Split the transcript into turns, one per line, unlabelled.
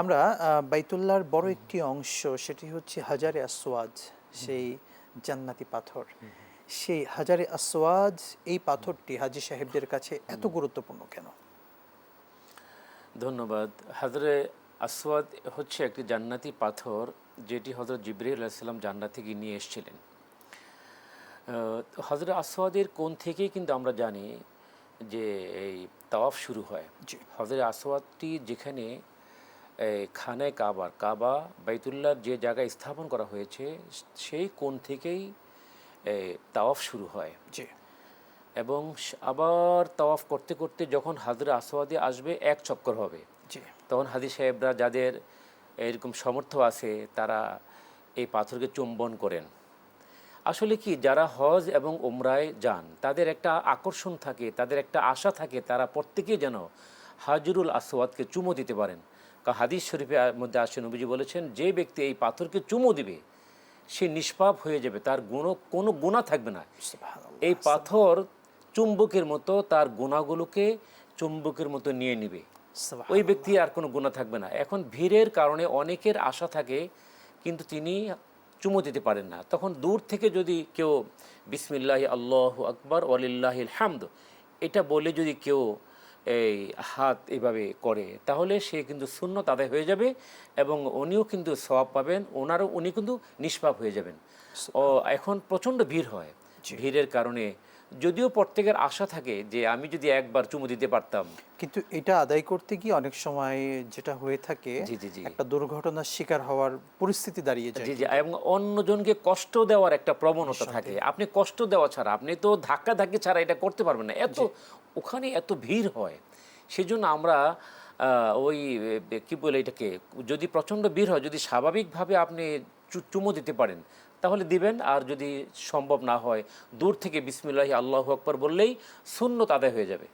আমরা বাইতুল্লাহর বড় একটি অংশ সেটি হচ্ছে হাজারে আসওয়াদ, সেই জান্নাতি পাথর। সেই হাজারে আসওয়াদ এই পাথরটি হাজী সাহেবদের কাছে এত গুরুত্বপূর্ণ কেন?
ধন্যবাদ। হজরে আসওয়াদ হচ্ছে একটি জান্নাতি পাথর, যেটি হজরত জিবরিল আলাইহিস সালাম জান্নাত থেকে নিয়ে এসেছিলেন। হজরত আসওয়াদের কোণ থেকেই কিন্তু আমরা জানি যে এই তাওয়াফ শুরু হয়।
জি।
হজরত আসওয়াদটি যেখানে খানায় কাবা বাইতুল্লাহর যে জায়গায় স্থাপন করা হয়েছে, সেই কোণ থেকেই তাওয়াফ শুরু হয়।
জি।
এবং আবার তাওয়াফ করতে করতে যখন হজরত আসওয়াদে আসবে, এক চক্কর হবে।
জি।
তখন হাদি সাহেবরা যাদের এরকম সামর্থ্য আছে, তারা এই পাথরকে চুম্বন করেন। আসলে কি, যারা হজ এবং ওমরায় যান তাদের একটা আকর্ষণ থাকে, তাদের একটা আশা থাকে, তারা প্রত্যেকেই যেন হাজরুল আসওয়াদকে চুমো দিতে পারেন। কারণ হাদিস শরীফের মধ্যে আসে, নবীজি বলেছেন, যে ব্যক্তি এই পাথরকে চুমো দিবে সে নিষ্পাপ হয়ে যাবে, তার কোনো গুনাহ থাকবে না। এই
সুবহানাল্লাহ।
পাথর চুম্বকের মতো তার গুনাহগুলোকে চুম্বকের মতো নিয়ে নিবে, ওই ব্যক্তি
সুবহানাল্লাহ।
আর কোনো গুনাহ থাকবে না। এখন ভিড়ের কারণে অনেকের আশা থাকে, কিন্তু তিনি চুমো দিতে পারেন না। তখন দূর থেকে যদি কেউ বিসমিল্লাহি আল্লাহু আকবার ওয়ালিল্লাহিল হামদ এটা বলে যদি কেউ এই হাত এইভাবে করে, তাহলে সে কিন্তু সুন্নত আদায় হয়ে যাবে এবং উনিও কিন্তু সওয়াব পাবেন, উনি কিন্তু নিষ্পাপ হয়ে যাবেন। ও এখন প্রচণ্ড ভিড় হয়।
জি।
ভিড়ের কারণে যদিও প্রত্যেকের আশা থাকে যে আমি যদি একবার চুমু দিতে পারতাম।
কিন্তু এটা আদায় করতে গিয়ে অনেক সময় যেটা হয়ে থাকে,
জি জি জি
একটা দুর্ঘটনার শিকার হওয়ার পরিস্থিতি দাঁড়িয়ে যায়
জি জি
কিন্তু।
এবং অন্যজনকে কষ্ট দেওয়ার একটা প্রবণতা থাকে।
নিঃসন্দেহে।
আপনি কষ্ট দেওয়া ছাড়া, আপনি তো ধাক্কাধাক্কি ছাড়া এটা করতে পারবেন না, এত
জি।
ওখানে এত ভিড় হয়। সেজন্য আমরা ওই কি বলে এটাকে, যদি প্রচণ্ড ভিড় হয়, যদি স্বাভাবিকভাবে আপনি চুমো দিতে পারেন তাহলে দিবেন, আর যদি সম্ভব না হয় দূর থেকে বিসমিল্লাহি আল্লাহু আকবার বললেই সুন্নত আদায় হয়ে যাবে।